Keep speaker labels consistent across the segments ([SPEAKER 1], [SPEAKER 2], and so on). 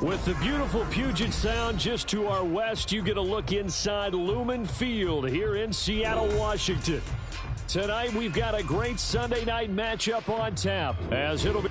[SPEAKER 1] With the beautiful Puget Sound just to our west, you get a look inside Lumen Field here in Seattle, Washington. Tonight, we've got a great Sunday night matchup on tap, as it'll be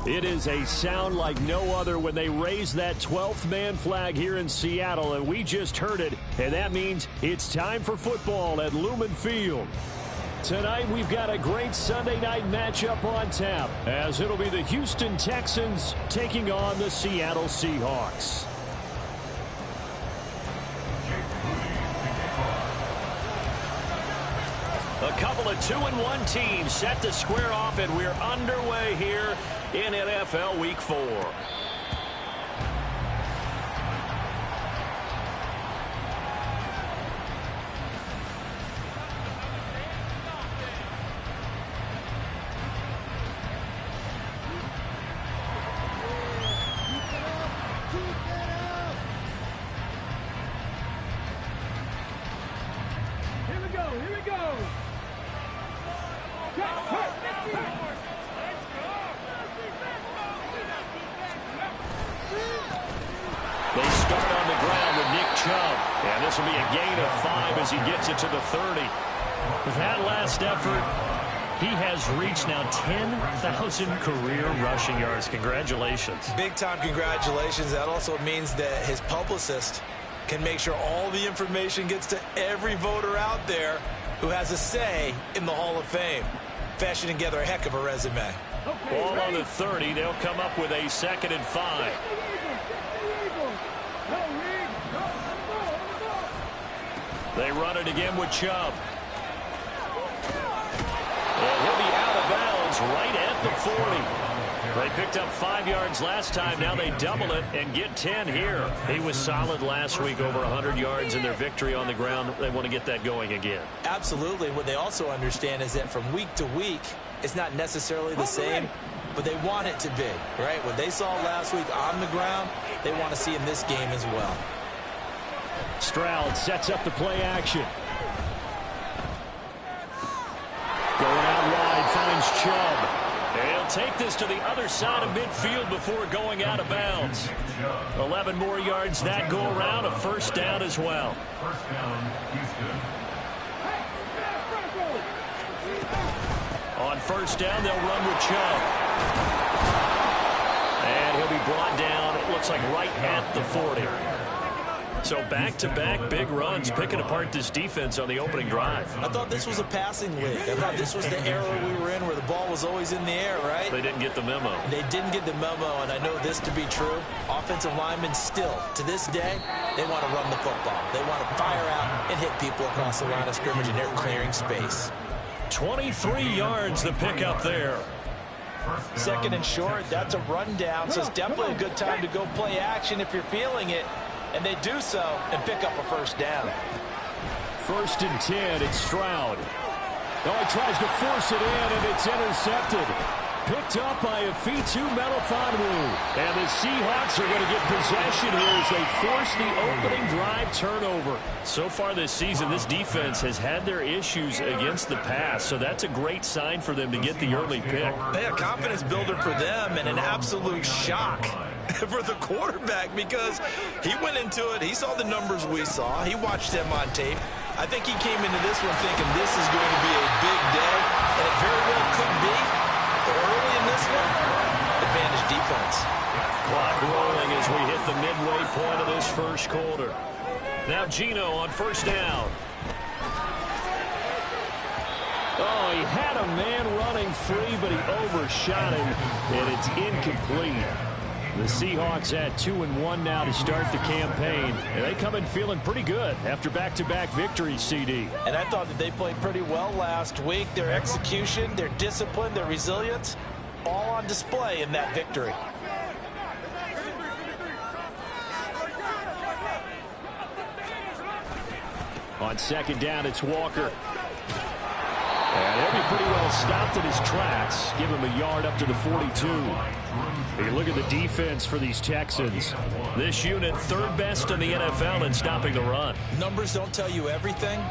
[SPEAKER 1] It is a sound like no other when they raise that 12th man flag here in Seattle, and we just heard it, and that means it's time for football at Lumen Field. Tonight we've got a great Sunday night matchup on tap, as it'll be the Houston Texans taking on the Seattle Seahawks. A couple of 2-1 teams set to square off, and we're underway here in NFL Week 4. This will be a gain of 5 as he gets it to the 30. With that last effort, he has reached now 10,000 career rushing yards. Congratulations.
[SPEAKER 2] Big-time congratulations. That also means that his publicist can make sure all the information gets to every voter out there who has a say in the Hall of Fame. Fashioning together a heck of a resume.
[SPEAKER 1] Ball on the 30. They'll come up with a 2nd and 5. They run it again with Chubb. And he'll be out of bounds right at the 40. They picked up 5 yards last time. Now they double it and get 10 here. He was solid last week, over 100 yards in their victory on the ground. They want to get that going again.
[SPEAKER 2] Absolutely. What they also understand is that from week to week, it's not necessarily the same, but they want it to be, right? What they saw last week on the ground, they want to see in this game as well.
[SPEAKER 1] Stroud sets up the play action. Going out wide, finds Chubb. And he'll take this to the other side of midfield before going out of bounds. 11 more yards that go around, a first down as well.
[SPEAKER 3] First down, Houston.
[SPEAKER 1] On first down, they'll run with Chubb. And he'll be brought down, it looks like right at the 40. So back-to-back big runs, picking apart this defense on the opening drive.
[SPEAKER 2] I thought this was a passing league. I thought this was the era we were in where the ball was always in the air, right?
[SPEAKER 1] They didn't get the memo.
[SPEAKER 2] They didn't get the memo, and I know this to be true. Offensive linemen still, to this day, they want to run the football. They want to fire out and hit people across the line of scrimmage, and they're clearing space.
[SPEAKER 1] 23 yards the pickup there.
[SPEAKER 2] 2nd and short, that's a rundown, so it's definitely a good time to go play action if you're feeling it. And they do so and pick up a first down.
[SPEAKER 1] 1st and 10, it's Stroud. Oh, he tries to force it in, and it's intercepted. Picked up by Afitu Melifonwu. And the Seahawks are going to get possession here as they force the opening drive turnover. So far this season, this defense has had their issues against the pass, so that's a great sign for them to get the early pick.
[SPEAKER 2] A confidence builder for them and an absolute shock for the quarterback because he went into it. He saw the numbers we saw. He watched them on tape. I think he came into this one thinking this is going to be a big day, and it very well could be. But early in this one, advantage defense.
[SPEAKER 1] Clock rolling as we hit the midway point of this first quarter. Now Geno on first down. Oh, he had a man running free, but he overshot him, and it's incomplete. The Seahawks at 2-1 now to start the campaign. And they come in feeling pretty good after back-to-back victories, CD.
[SPEAKER 2] And I thought that they played pretty well last week. Their execution, their discipline, their resilience, all on display in that victory.
[SPEAKER 1] On 2nd down, it's Walker. And he'll be pretty well stopped in his tracks. Give him a yard up to the 42. You look at the defense for these Texans. This unit, 3rd best in the NFL in stopping the run.
[SPEAKER 2] Numbers don't tell you everything,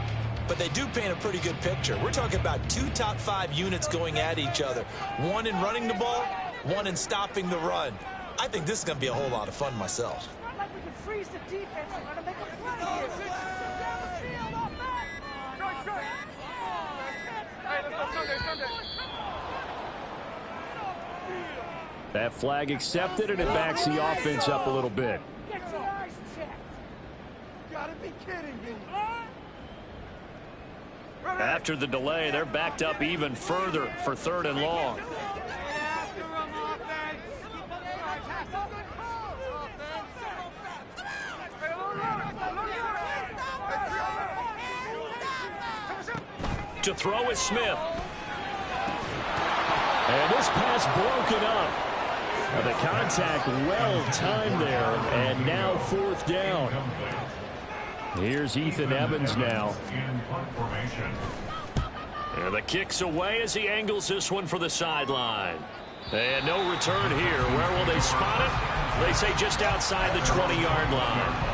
[SPEAKER 2] but they do paint a pretty good picture. We're talking about 2 top 5 units going at each other. One in running the ball, one in stopping the run. I think this is going to be a whole lot of fun myself.
[SPEAKER 4] Like we can freeze the defense and run to make a play here.
[SPEAKER 1] That flag accepted, and it backs the offense up a little bit.
[SPEAKER 4] Get your eyes checked.
[SPEAKER 5] You gotta be kidding me.
[SPEAKER 1] After the delay, they're backed up even further for 3rd and long. To throw is Smith. And this pass broken up. The contact well timed there, and now 4th down. Here's Ethan Evans now. And the kick's away as he angles this one for the sideline. And no return here. Where will they spot it? They say just outside the 20-yard line.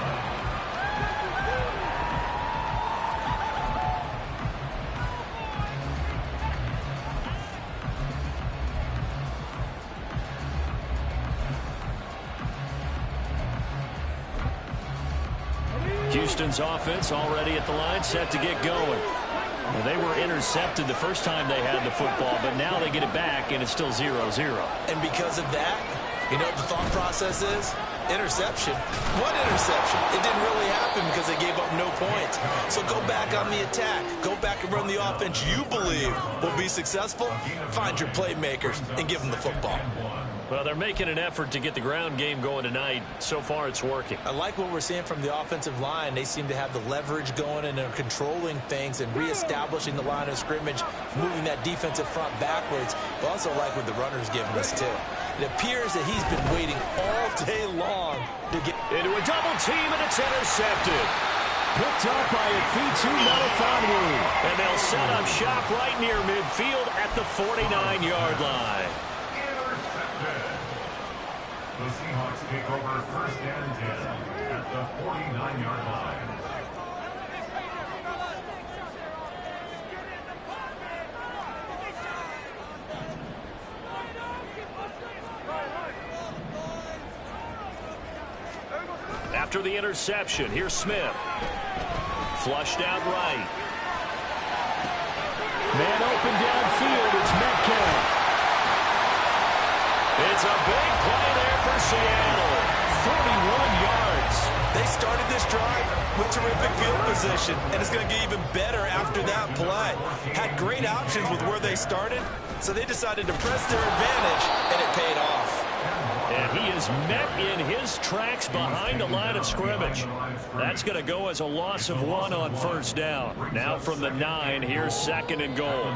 [SPEAKER 1] Houston's offense already at the line, set to get going. Well, they were intercepted the first time they had the football, but now they get it back, and it's still 0-0.
[SPEAKER 2] And because of that, you know what the thought process is? Interception. What interception? It didn't really happen because they gave up no points. So go back on the attack. Go back and run the offense you believe will be successful. Find your playmakers and give them the football.
[SPEAKER 1] Well, they're making an effort to get the ground game going tonight. So far, it's working.
[SPEAKER 2] I like what we're seeing from the offensive line. They seem to have the leverage going, and they're controlling things and reestablishing the line of scrimmage, moving that defensive front backwards. But also like what the runner's giving us, too. It appears that he's been waiting all day long to get
[SPEAKER 1] into a double team, and it's intercepted. Picked up by Ifitu Melifonwu. And they'll set up shop right near midfield at the 49-yard line.
[SPEAKER 3] The Seahawks take over 1st and 10 at the 49-yard line.
[SPEAKER 1] After the interception, here's Smith. Flushed out right. Man open downfield, it's Metcalf. It's a big play there for Seattle. 41 yards.
[SPEAKER 2] They started this drive with terrific field position, and it's going to get even better after that play. Had great options with where they started, so they decided to press their advantage, and it paid off.
[SPEAKER 1] And he is met in his tracks behind the line of scrimmage. That's going to go as a loss of 1 on 1st down. Now from the 9, here's 2nd and goal.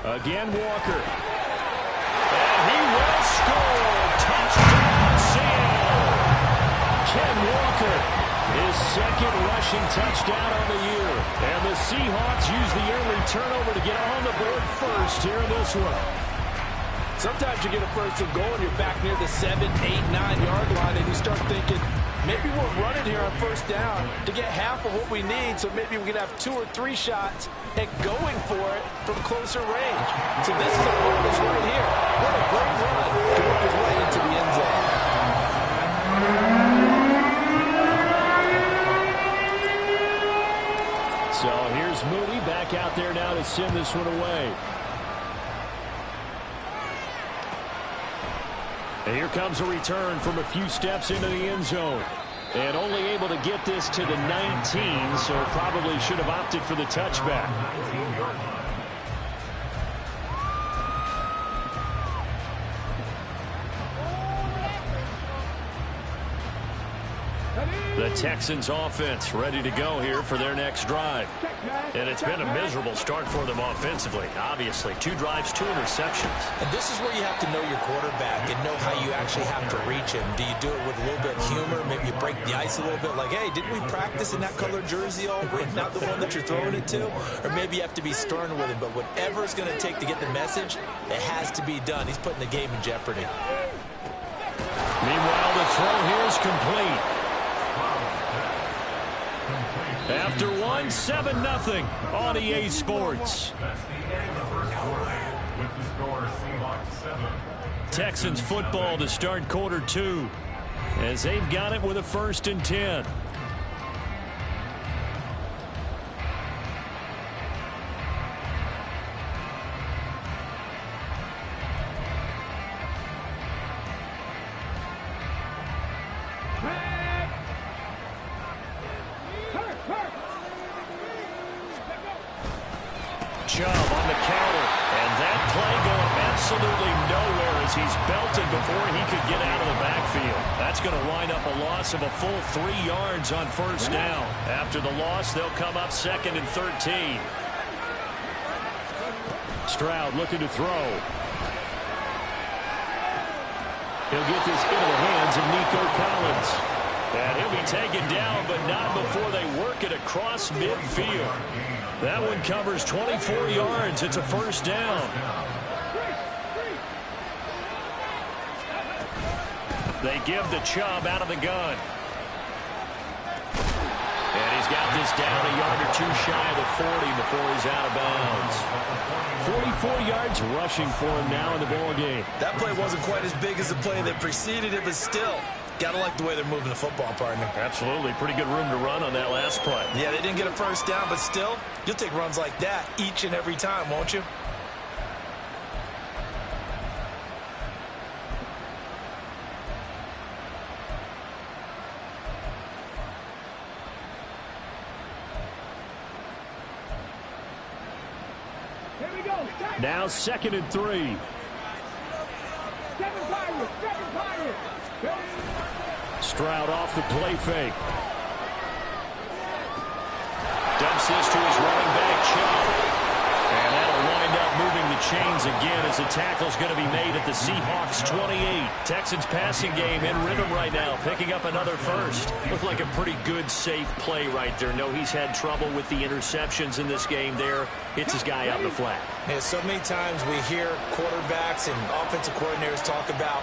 [SPEAKER 1] Again, Walker. And he will score. Touchdown, Seattle. Ken Walker, his 2nd rushing touchdown on the year. And the Seahawks use the early turnover to get on the board first here in this one.
[SPEAKER 6] Sometimes you get a 1st and goal and you're back near the 7, 8, 9-yard line, and you start thinking, maybe we're running here on 1st down to get half of what we need, so maybe we can have 2 or 3 shots at going for it from closer range. So this is a bonus right here. What a great run to work his way into the end zone.
[SPEAKER 1] So here's Mooney back out there now to send this one away. And here comes a return from a few steps into the end zone. And only able to get this to the 19, so probably should have opted for the touchback. The Texans offense ready to go here for their next drive. And it's been a miserable start for them offensively. Obviously, 2 drives, 2 interceptions.
[SPEAKER 2] And this is where you have to know your quarterback and know how you actually have to reach him. Do you do it with a little bit of humor? Maybe you break the ice a little bit like, hey, didn't we practice in that color jersey all week? Not the one that you're throwing it to? Or maybe you have to be stern with him. But whatever it's going to take to get the message, it has to be done. He's putting the game in jeopardy.
[SPEAKER 1] Meanwhile, the throw here is complete. After 1, 7-0 on EA Sports.
[SPEAKER 3] That's the end of the 1st quarter with the score Seahawks 7.
[SPEAKER 1] Texans football to start quarter 2 as they've got it with a 1st and 10. Chubb on the counter. And that play going absolutely nowhere as he's belted before he could get out of the backfield. That's going to wind up a loss of a full 3 yards on first down. After the loss, they'll come up 2nd and 13. Stroud looking to throw. He'll get this into the hands of Nico Collins. And he'll be taken down, but not before they work it across midfield. That one covers 24 yards. It's a first down. They give the Chubb out of the gun. And he's got this down a yard or 2 shy of the 40 before he's out of bounds. 44 yards rushing for him now in the ball game.
[SPEAKER 2] That play wasn't quite as big as the play that preceded it, but still, gotta like the way they're moving the football, partner.
[SPEAKER 1] Absolutely. Pretty good room to run on that last play.
[SPEAKER 2] Yeah, they didn't get a first down, but still, you'll take runs like that each and every time, won't you?
[SPEAKER 1] Now 2nd and 3. Stroud off the play fake. Dumps this to his running back, Chubb. And that'll wind up moving the chains again as the tackle's going to be made at the Seahawks 28. Texans passing game in rhythm right now, picking up another first. Looked like a pretty good, safe play right there. No, he's had trouble with the interceptions in this game there. Hits his guy out in the flat.
[SPEAKER 2] Yeah, so many times we hear quarterbacks and offensive coordinators talk about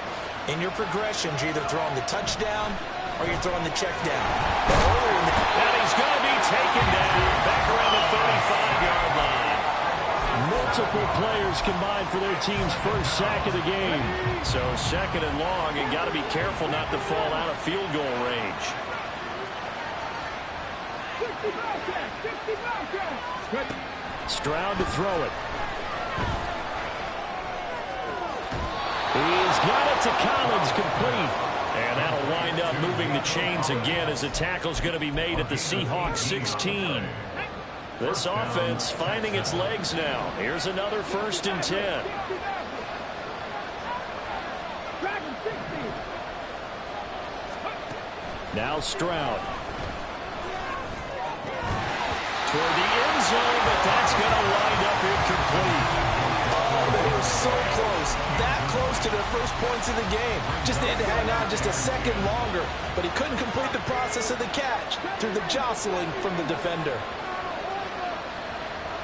[SPEAKER 2] in your progressions, you're either throwing the touchdown or you're throwing the check down.
[SPEAKER 1] And he's going to be taken down back around the 35-yard line. Multiple players combined for their team's first sack of the game. So 2nd and long, and got to be careful not to fall out of field goal range. Stroud to throw it. He's got it to Collins, complete. And that'll wind up moving the chains again as the tackle's going to be made at the Seahawks 16. This offense finding its legs now. Here's another 1st and 10. Now Stroud. Toward the end zone, but that's going to wind up incomplete.
[SPEAKER 2] Oh, they were so close. That close to their first points of the game. Just needed to hang on just a second longer, but he couldn't complete the process of the catch through the jostling from the defender.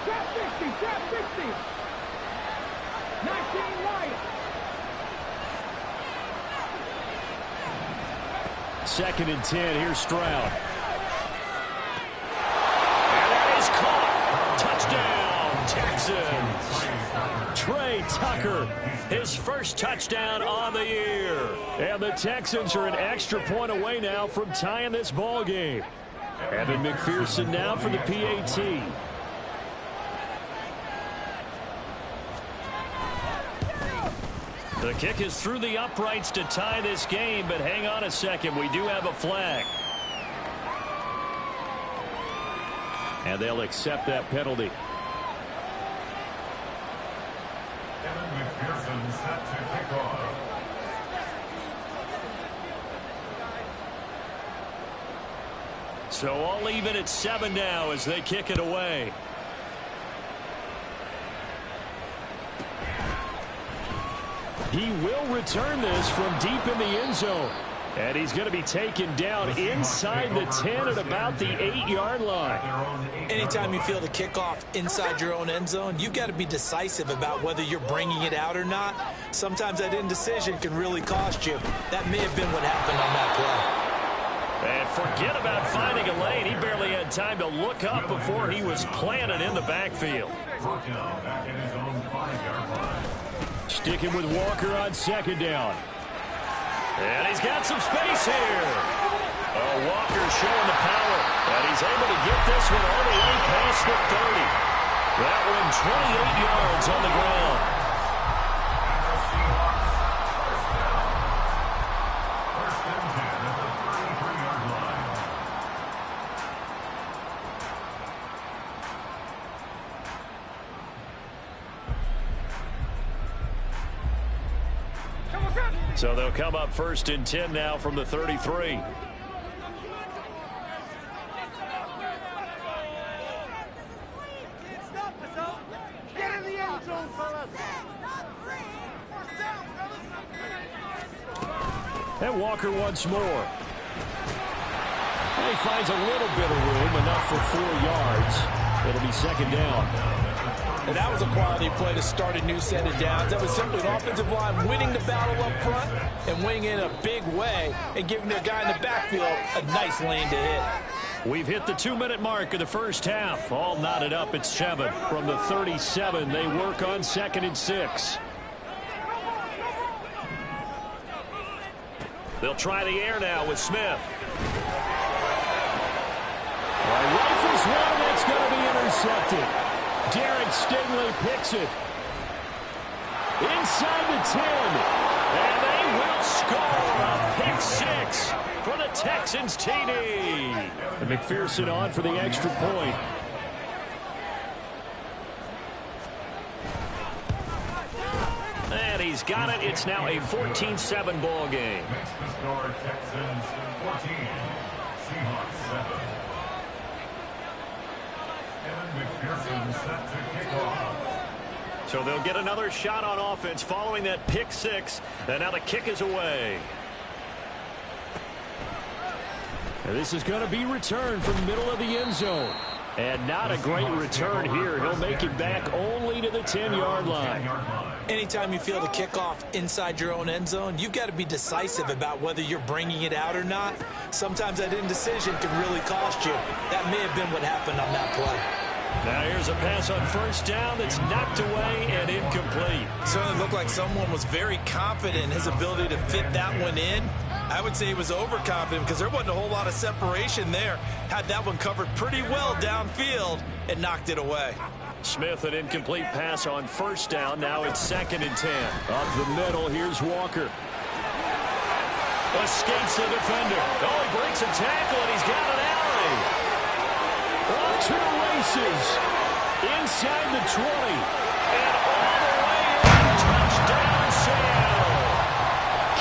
[SPEAKER 4] Trap 50. 19 right.
[SPEAKER 1] 2nd and 10. Here's Stroud. And that is caught. Touchdown, Texans. Trey Tucker, his first touchdown on the year. And the Texans are an extra point away now from tying this ball game. Evan McPherson now for the PAT. The kick is through the uprights to tie this game, but hang on a second. We do have a flag. And they'll accept that penalty.
[SPEAKER 3] Evan McPherson set to kick off.
[SPEAKER 1] So all even at 7 now as they kick it away. He will return this from deep in the end zone. And he's going to be taken down inside the 10 at about the 8-yard line.
[SPEAKER 2] Anytime you feel the kickoff inside your own end zone, you've got to be decisive about whether you're bringing it out or not. Sometimes that indecision can really cost you. That may have been what happened on that play.
[SPEAKER 1] And forget about finding a lane. He barely had time to look up before he was planted in the backfield.
[SPEAKER 3] Back in his own 5-yard line.
[SPEAKER 1] Sticking with Walker on 2nd down. And he's got some space here. Oh, Walker showing the power. And he's able to get this one all the way past the 30. That one 28 yards on the ground.
[SPEAKER 3] First and 10 at the 33-yard line.
[SPEAKER 1] So they'll come up 1st and 10 now from the 33.
[SPEAKER 5] Get in the end zone, fellas.
[SPEAKER 1] And Walker once more. And he finds a little bit of room, enough for 4 yards. It'll be 2nd down.
[SPEAKER 6] And that was a quality play to start a new set of downs. That was simply an offensive line winning the battle up front and winning in a big way and giving their guy in the backfield a nice lane to hit.
[SPEAKER 1] We've hit the 2-minute mark of the first half. All knotted up at 7. From the 37, they work on 2nd and 6. They'll try the air now with Smith. Rifles one, that's going to be intercepted. Derek Stingley picks it. Inside the 10. And they will score a pick 6 for the Texans TD. And McPherson on for the extra point. And he's got it. It's now a 14-7 ball game.
[SPEAKER 3] Makes the score Texans 14, Seahawks 7. Evan McPherson set to kick off.
[SPEAKER 1] So they'll get another shot on offense following that pick 6. And now the kick is away. And this is going to be returned from the middle of the end zone. And not a great return here. He'll make it back only to the 10-yard line.
[SPEAKER 6] Anytime you feel the kickoff inside your own end zone, you've got to be decisive about whether you're bringing it out or not. Sometimes that indecision can really cost you. That may have been what happened on that play.
[SPEAKER 1] Now here's a pass on 1st down that's knocked away and incomplete.
[SPEAKER 2] Certainly looked like someone was very confident in his ability to fit that one in. I would say he was overconfident because there wasn't a whole lot of separation there. Had that one covered pretty well downfield and knocked it away.
[SPEAKER 1] Smith, an incomplete pass on 1st down. Now it's 2nd and 10. Up the middle, here's Walker. Escapes the defender. Oh, he breaks a tackle, and he's got an alley. Off to the races. Inside the 20. And all the way in. Touchdown, Sam.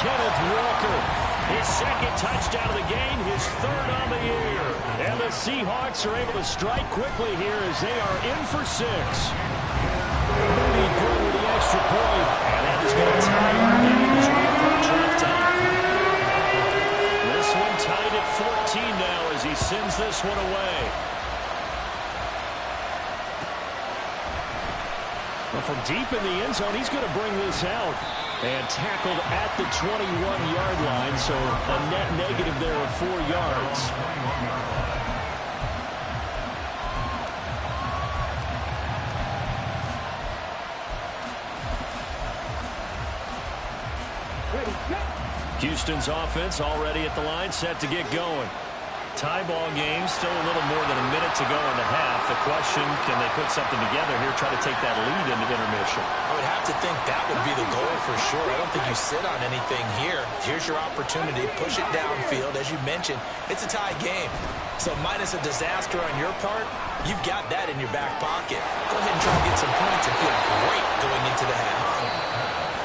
[SPEAKER 1] Kenneth Walker. His 2nd touchdown of the game, his 3rd on the year. And the Seahawks are able to strike quickly here as they are in for 6. Mooney good with the extra point. And that is going to tie our game as we approach halftime. This one tied at 14 now as he sends this one away. Well, from deep in the end zone, he's going to bring this out. And tackled at the 21-yard line, so a net negative there of 4 yards. Houston's offense already at the line, set to get going. Tie ball game, still a little more than a minute to go in the half. The question, can they put something together here, try to take that lead into intermission?
[SPEAKER 6] I would have to think that would be the goal for sure. I don't think you sit on anything here. Here's your opportunity. Push it downfield. As you mentioned, it's a tie game. So minus a disaster on your part, you've got that in your back pocket. Go ahead and try to get some points and feel great going into the half.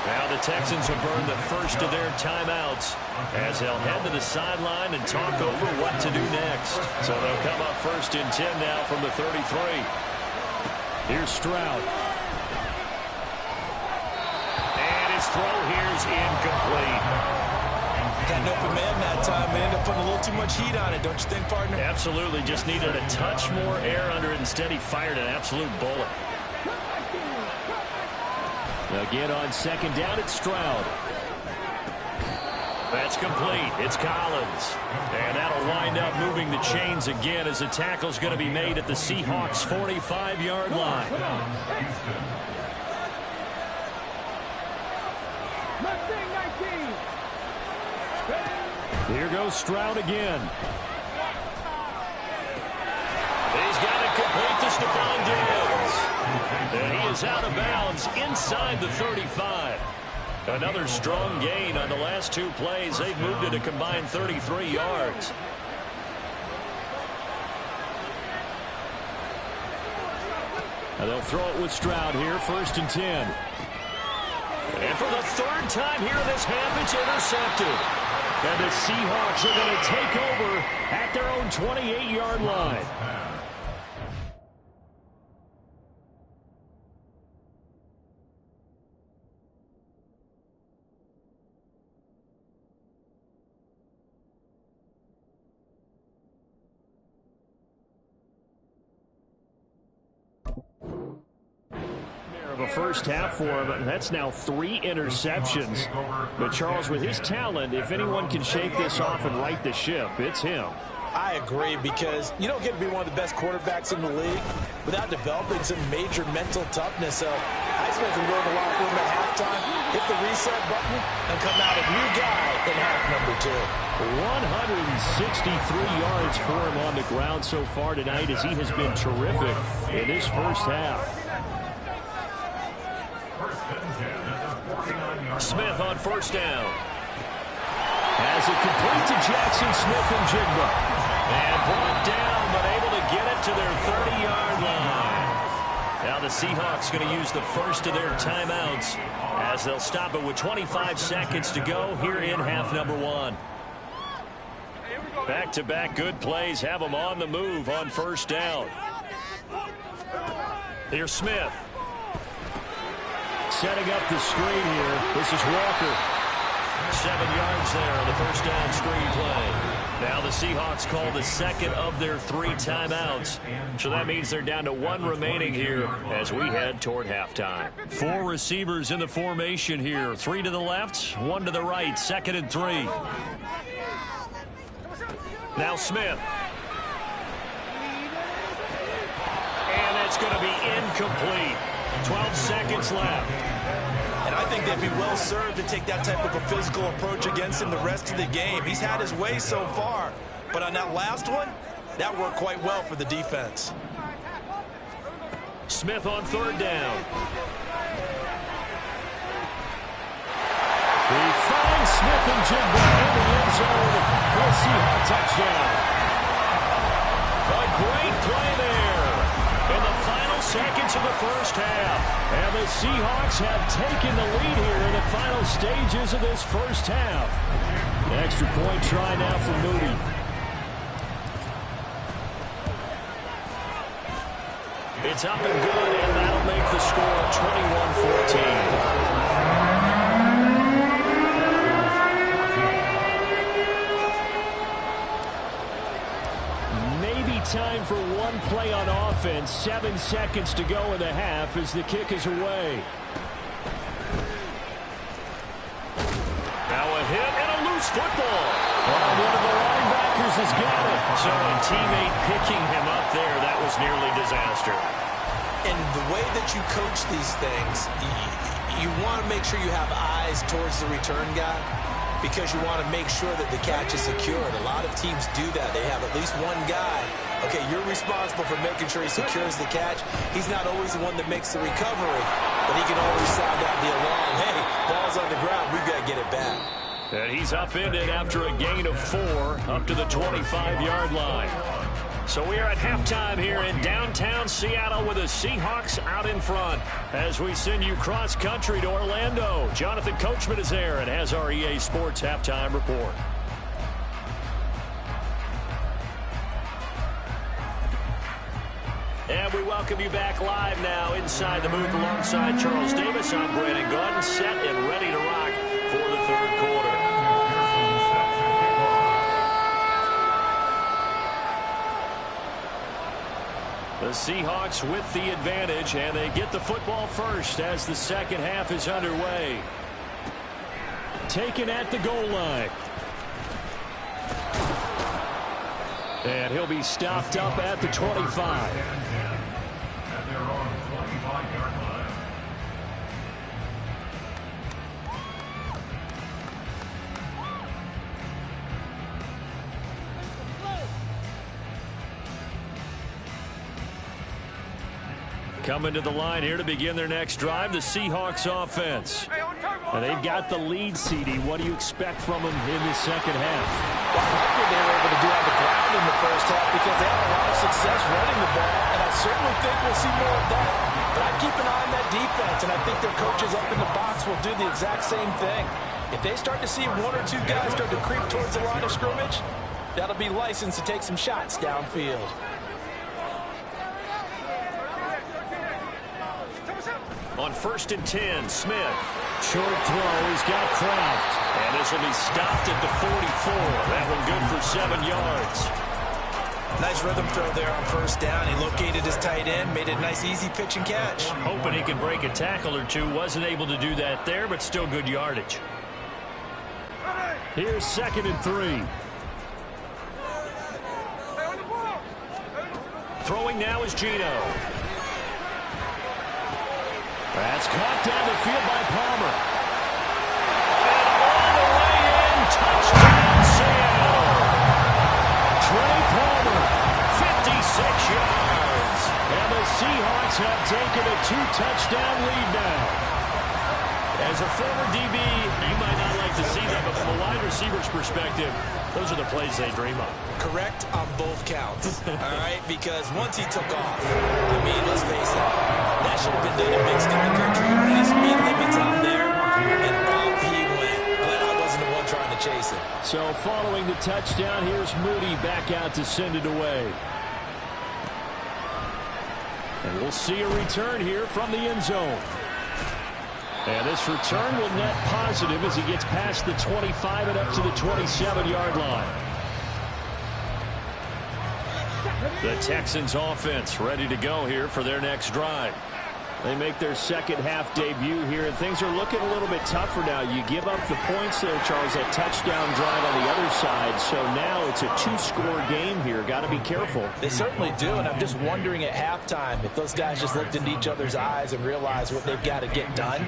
[SPEAKER 1] Now the Texans have burned the first of their timeouts as they'll head to the sideline and talk over what to do next. So they'll come up 1st and 10 now from the 33. Here's Stroud. And his throw here's incomplete.
[SPEAKER 6] Got an open man that time. They ended up putting a little too much heat on it, don't you think, partner?
[SPEAKER 1] Absolutely. Just needed a touch more air under it. Instead, he fired an absolute bullet. Again on 2nd down, it's Stroud. That's complete. It's Collins. And that'll wind up moving the chains again as the tackle's going to be made at the Seahawks' 45-yard line. Here goes Stroud again. He's got it complete to Stephon Diggs. And he is out of bounds inside the 35. Another strong gain on the last 2 plays. They've moved it a combined 33 yards. And they'll throw it with Stroud here, 1st and 10. And for the third time here in this half, it's intercepted. And the Seahawks are going to take over at their own 28-yard line. The first half for him, that's now 3 interceptions. But Charles, with his talent, if anyone can shake this off and right the ship, it's him.
[SPEAKER 6] I agree, because you don't get to be one of the best quarterbacks in the league without developing some major mental toughness. So Highsmith can go in the locker room at halftime, hit the reset button, and come out a new guy in half number 2.
[SPEAKER 1] 163 yards for him on the ground so far tonight, as he has been terrific in this first half. Smith on first down. Has it complete to Jackson Smith-Njigba. And brought down, but able to get it to their 30-yard line. Now the Seahawks going to use the first of their timeouts as they'll stop it with 25 seconds to go here in half number 1. Back-to-back good plays have them on the move on first down. Here's Smith. Setting up the screen here. This is Walker. 7 yards there on the first down screen play. Now the Seahawks call the second of their 3 timeouts. So that means they're down to 1 remaining here as we head toward halftime. 4 receivers in the formation here. 3 to the left, 1 to the right. 2nd and 3. Now Smith. And that's going to be incomplete. 12 seconds left.
[SPEAKER 2] And I think they'd be well served to take that type of a physical approach against him the rest of the game. He's had his way so far, but on that last one, that worked quite well for the defense.
[SPEAKER 1] Smith on third down. He finds Smith-Njigba in the end zone for a Seahawks touchdown. A great play there in the final seconds of the first half. And the Seahawks have taken the lead here in the final stages of this first half. The extra point try now for Moody. It's up and good, and that'll make the score 21-14. Time for one play on offense. 7 seconds to go in the half as the kick is away. Now a hit and a loose football. Oh, one of the linebackers has got it. So a teammate picking him up there, that was nearly disaster.
[SPEAKER 6] And the way that you coach these things, you want to make sure you have eyes towards the return guy, because you want to make sure that the catch is secured. A lot of teams do that. They have at least one guy. Okay, you're responsible for making sure he secures the catch. He's not always the one that makes the recovery, but he can always sound out the alarm. Hey, ball's on the ground. We've got to get it back.
[SPEAKER 1] And he's upended after a gain of 4 up to the 25-yard line. So we are at halftime here in downtown Seattle with the Seahawks out in front. As we send you cross-country to Orlando, Jonathan Coachman is there and has our EA Sports Halftime Report. And we welcome you back live now inside the booth alongside Charles Davis. I'm Brandon Gaudin, set and ready to rock for the third quarter. The Seahawks with the advantage, and they get the football first as the second half is underway. Taken at the goal line. And he'll be stopped up at the 25.
[SPEAKER 3] At their own 25-yard line.
[SPEAKER 1] Coming to the line here to begin their next drive, the Seahawks offense.
[SPEAKER 5] Hey, on target.
[SPEAKER 1] And they've got the lead, CD. What do you expect from them in the second half?
[SPEAKER 6] Well, I like what they were able to do on the ground in the first half because they had a lot of success running the ball, and I certainly think we'll see more of that. But I keep an eye on that defense, and I think their coaches up in the box will do the exact same thing. If they start to see one or two guys start to creep towards the line of scrimmage, that'll be licensed to take some shots downfield.
[SPEAKER 1] On 1st and 10, Smith. Short throw. He's got Kraft. And this will be stopped at the 44. That one good for 7 yards.
[SPEAKER 2] Nice rhythm throw there on 1st down. He located his tight end, made it a nice easy pitch and catch.
[SPEAKER 1] Hoping he could break a tackle or two. Wasn't able to do that there, but still good yardage. Here's 2nd and 3. Throwing now is Geno. That's caught down the field by Palmer. And all the way in, touchdown Seattle. Trey Palmer, 56 yards. And the Seahawks have taken a 2-touchdown lead now. As a former DB, you might not like to see that, but from a wide receiver's perspective, those are the plays they dream of.
[SPEAKER 2] Correct on both counts, all right? Because once he took off, I mean, let's face it, that should have been done in Big Sky Country. His speed limits out there, and off he went. But I wasn't the one trying to chase him.
[SPEAKER 1] So following the touchdown, here's Moody back out to send it away. And we'll see a return here from the end zone. And this return will net positive as he gets past the 25 and up to the 27-yard line. The Texans offense ready to go here for their next drive. They make their second half debut here, and things are looking a little bit tougher now. You give up the points there, Charles, that touchdown drive on the other side. So now it's a 2-score game here. Got to be careful.
[SPEAKER 6] They certainly do, and I'm just wondering at halftime if those guys just looked into each other's eyes and realized what they've got to get done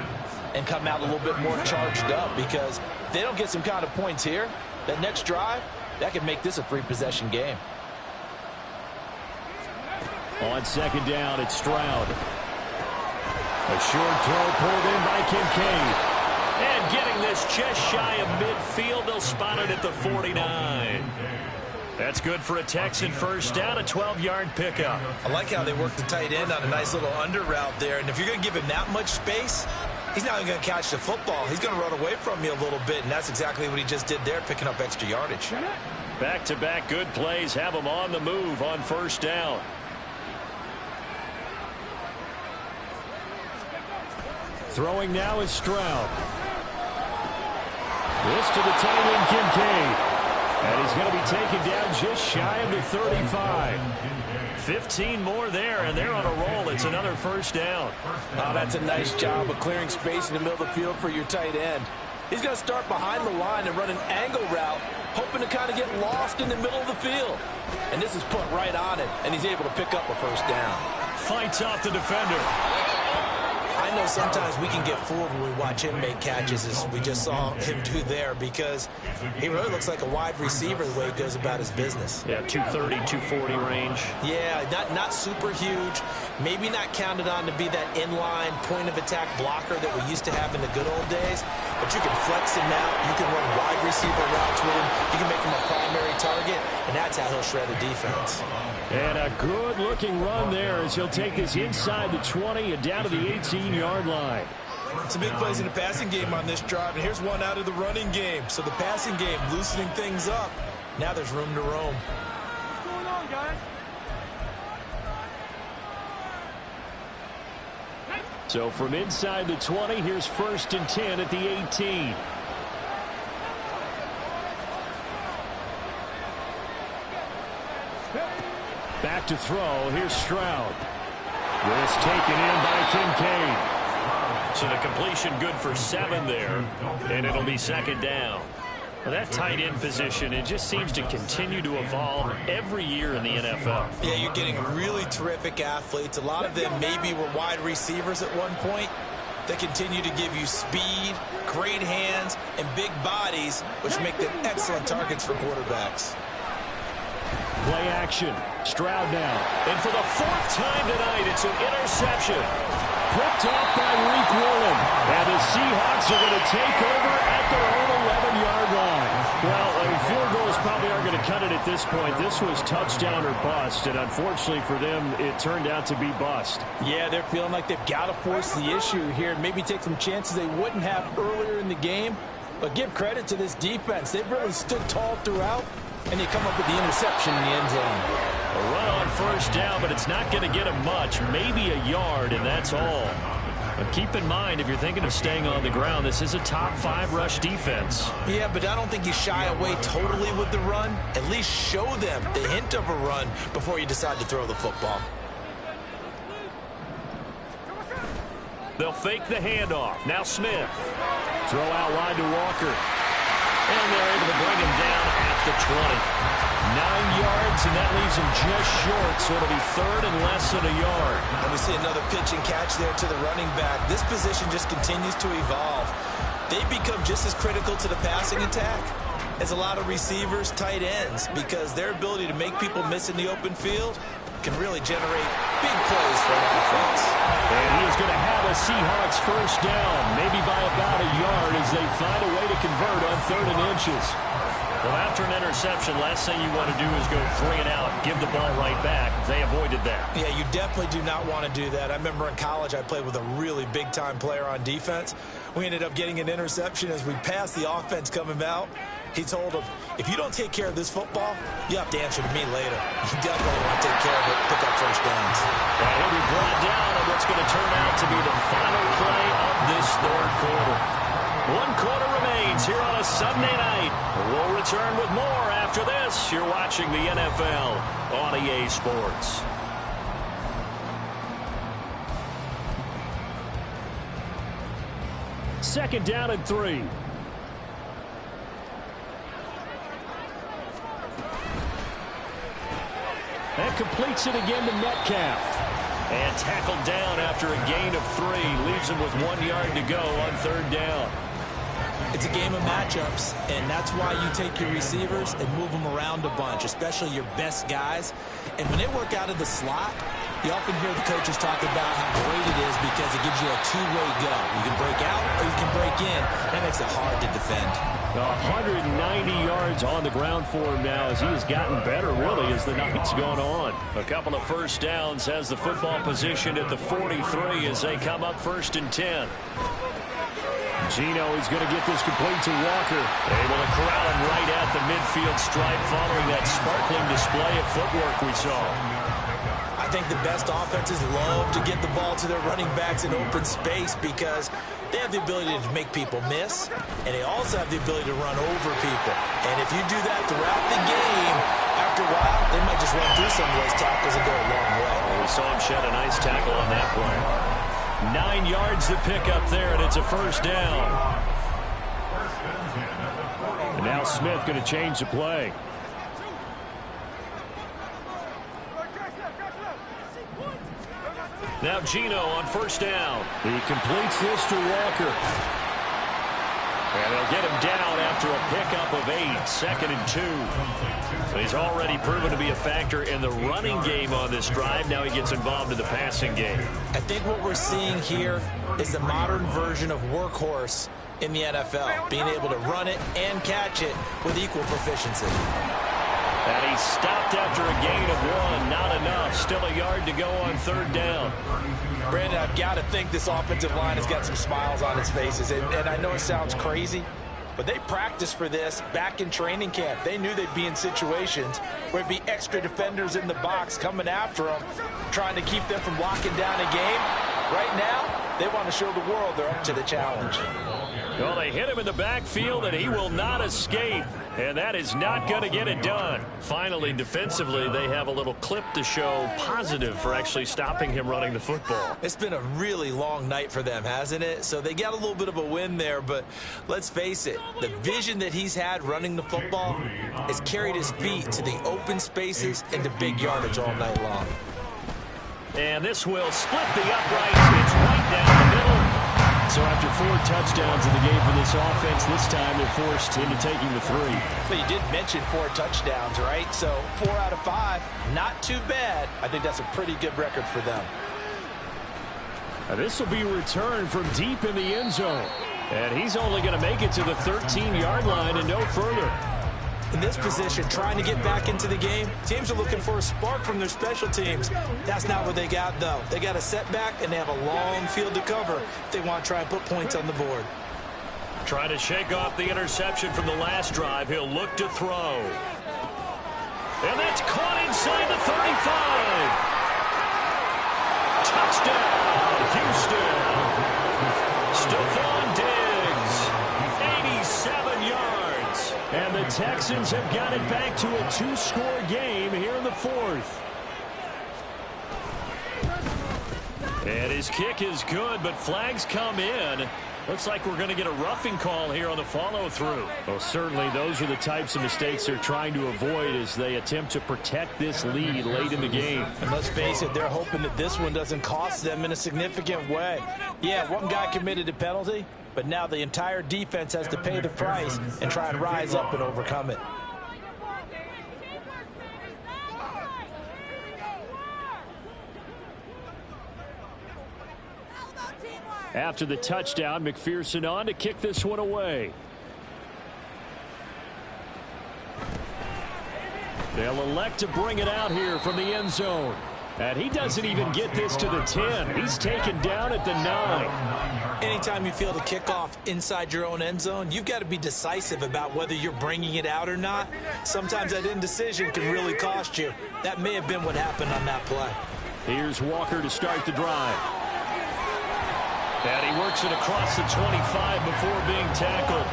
[SPEAKER 6] and come out a little bit more charged up, because if they don't get some kind of points here, that next drive, that could make this a 3-possession game.
[SPEAKER 1] On 2nd down, it's Stroud. A short throw pulled in by Kincaid. And getting this just shy of midfield, they'll spot it at the 49. That's good for a Texan first down, a 12-yard pickup.
[SPEAKER 2] I like how they worked the tight end on a nice little under route there. And if you're going to give him that much space, he's not even going to catch the football. He's going to run away from you a little bit, and that's exactly what he just did there, picking up extra yardage.
[SPEAKER 1] Back-to-back good plays have him on the move on 1st down. Throwing now is Stroud. This to the tight end, Kincaid. And he's going to be taken down just shy of the 35. 15 more there, and they're on a roll. It's another 1st down.
[SPEAKER 6] Oh, that's a nice job of clearing space in the middle of the field for your tight end. He's going to start behind the line and run an angle route, hoping to kind of get lost in the middle of the field. And this is put right on him, and he's able to pick up a 1st down.
[SPEAKER 1] Fights off the defender.
[SPEAKER 2] I know sometimes we can get fooled when we watch him make catches, as we just saw him do there, because he really looks like a wide receiver the way he goes about his business.
[SPEAKER 1] Yeah, 230, 240 range.
[SPEAKER 2] Yeah, not super huge. Maybe not counted on to be that inline point-of-attack blocker that we used to have in the good old days, but you can flex him out. You can run wide receiver routes with him. You can make him a primary target, and that's how he'll shred a defense.
[SPEAKER 1] And a good-looking run there as he'll take this inside the 20 and down to the 18-yard line.
[SPEAKER 2] Some big plays in the passing game on this drive, and here's one out of the running game. So the passing game loosening things up. Now there's room to roam.
[SPEAKER 5] What's going on, guys?
[SPEAKER 1] So from inside the 20, here's 1st and 10 at the 18. Back to throw. Here's Stroud. This taken in by Kincaid. So the completion good for 7 there, and it'll be 2nd down. Well, that tight end position, it just seems to continue to evolve every year in the NFL.
[SPEAKER 2] Yeah, you're getting really terrific athletes. A lot of them maybe were wide receivers at one point. They continue to give you speed, great hands, and big bodies, which make them excellent targets for quarterbacks.
[SPEAKER 1] Play action. Stroud now. And for the 4th time tonight, it's an interception. picked off by Reek Woolen. And the Seahawks are going to take over at their own 11-yard line. Well, field goals probably aren't going to cut it at this point. This was touchdown or bust, and unfortunately for them, it turned out to be bust.
[SPEAKER 6] Yeah, they're feeling like they've got to force the issue here and maybe take some chances they wouldn't have earlier in the game. But give credit to this defense. They've really stood tall throughout, and they come up with the interception in the end zone.
[SPEAKER 1] A run on first down, but it's not going to get them much. Maybe a yard, and that's all. But keep in mind, if you're thinking of staying on the ground, this is a top 5 rush defense.
[SPEAKER 2] Yeah, but I don't think you shy away totally with the run. At least show them the hint of a run before you decide to throw the football.
[SPEAKER 1] They'll fake the handoff. Now Smith. Throw out wide to Walker. And they're able to bring him down at the 20. 9 yards, and that leaves him just short, so it'll be third and less than a yard.
[SPEAKER 2] And we see another pitch and catch there to the running back. This position just continues to evolve. They become just as critical to the passing attack as a lot of receivers, tight ends, because their ability to make people miss in the open field can really generate big plays for an offense.
[SPEAKER 1] And he is going to have a Seahawks first down, maybe by about a yard as they find a way to convert on 3rd and inches. Well, after an interception, last thing you want to do is go 3 and out, give the ball right back. They avoided that.
[SPEAKER 2] Yeah, you definitely do not want to do that. I remember in college I played with a really big-time player on defense. We ended up getting an interception as we passed the offense coming out. He told him, if you don't take care of this football, you have to answer to me later. You definitely want to take care of it, pick up first downs.
[SPEAKER 1] And he'll be brought down on what's going to turn out to be the final play of this 3rd quarter. 1 quarter remains here on a Sunday night. We'll return with more after this. You're watching the NFL on EA Sports. Second down and 3. And completes it again to Metcalf. And tackled down after a gain of 3. Leaves him with 1 yard to go on 3rd down.
[SPEAKER 2] It's a game of matchups, and that's why you take your receivers and move them around a bunch, especially your best guys. And when they work out of the slot, you often hear the coaches talk about how great it is because it gives you a two-way go. You can break out or you can break in. That makes it hard to defend.
[SPEAKER 1] 190 yards on the ground for him now as he has gotten better, really, as the night's gone on. A couple of first downs, has the football positioned at the 43 as they come up 1st and 10. Gino is going to get this complete to Walker. Able to corral him right at the midfield stripe following that sparkling display of footwork we saw.
[SPEAKER 2] I think the best offenses love to get the ball to their running backs in open space because they have the ability to make people miss, and they also have the ability to run over people. And if you do that throughout the game, after a while, they might just run through some of those tackles and go a long way.
[SPEAKER 1] We saw him shed a nice tackle on that play. 9 yards to pick up there, and it's a first down. And now Smith going to change the play. Now Gino on first down. He completes this to Walker. And they'll get him down after a pickup of 8, 2nd and 2. He's already proven to be a factor in the running game on this drive. Now he gets involved in the passing game.
[SPEAKER 2] I think what we're seeing here is the modern version of workhorse in the NFL, being able to run it and catch it with equal proficiency.
[SPEAKER 1] And he stopped after a gain of 1. Not enough. Still a yard to go on 3rd down.
[SPEAKER 6] Brandon, I've got to think this offensive line has got some smiles on its faces. And I know it sounds crazy, but they practiced for this back in training camp. They knew they'd be in situations where it'd be extra defenders in the box coming after them, trying to keep them from locking down a game. Right now, they want to show the world they're up to the challenge.
[SPEAKER 1] Well, they hit him in the backfield, and he will not escape. And that is not going to get it done. Finally, defensively, they have a little clip to show positive for actually stopping him running the football.
[SPEAKER 2] It's been a really long night for them, hasn't it? So they got a little bit of a win there, but let's face it, the vision that he's had running the football has carried his feet to the open spaces and to big yardage all night long.
[SPEAKER 1] And this will split the uprights. It's right down the middle. So after 4 touchdowns in the game for this offense, this time they're forced into taking the 3.
[SPEAKER 6] But you did mention 4 touchdowns, right? So 4 out of 5, not too bad. I think that's a pretty good record for them.
[SPEAKER 1] This will be returned from deep in the end zone. And he's only going to make it to the 13-yard line and no further.
[SPEAKER 6] In this position, trying to get back into the game, teams are looking for a spark from their special teams. That's not what they got, though. They got a setback, and they have a long field to cover if they want to try and put points on the board.
[SPEAKER 1] Trying to shake off the interception from the last drive. He'll look to throw. And that's caught inside the 35. Touchdown, Houston. Stephon Diggs, 87 yards. And the Texans have got it back to a 2-score game here in the fourth. And his kick is good, but flags come in. Looks like we're going to get a roughing call here on the follow-through. Well, certainly those are the types of mistakes they're trying to avoid as they attempt to protect this lead late in the game.
[SPEAKER 6] And let's face it, they're hoping that this one doesn't cost them in a significant way. Yeah, one guy committed a penalty, but now the entire defense has to pay the price and try and rise up and overcome it.
[SPEAKER 1] After the touchdown, McPherson on to kick this one away. They'll elect to bring it out here from the end zone. And he doesn't even get this to the 10. He's taken down at the 9.
[SPEAKER 6] Anytime you feel the kickoff inside your own end zone, you've got to be decisive about whether you're bringing it out or not. Sometimes that indecision can really cost you. That may have been what happened on that play.
[SPEAKER 1] Here's Walker to start the drive. And he works it across the 25 before being tackled.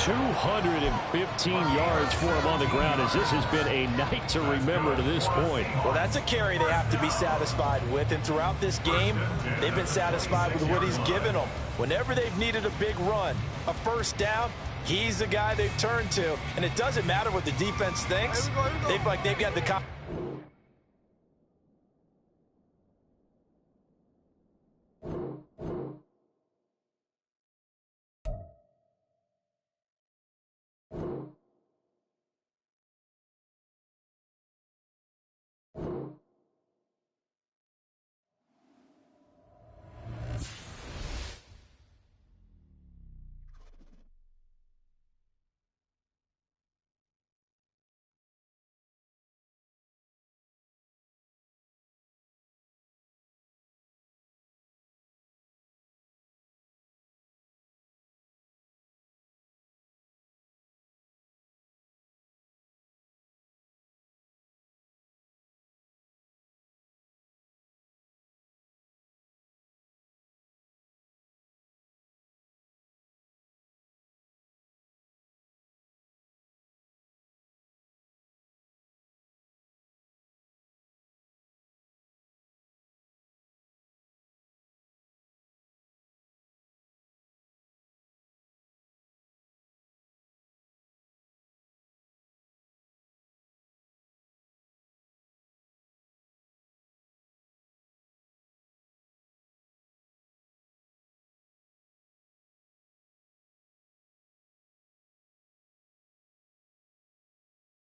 [SPEAKER 1] 215 yards for him on the ground as this has been a night to remember to this point.
[SPEAKER 6] Well, that's a carry they have to be satisfied with. And throughout this game, they've been satisfied with what he's given them. Whenever they've needed a big run, a first down, he's the guy they've turned to. And it doesn't matter what the defense thinks. They've got the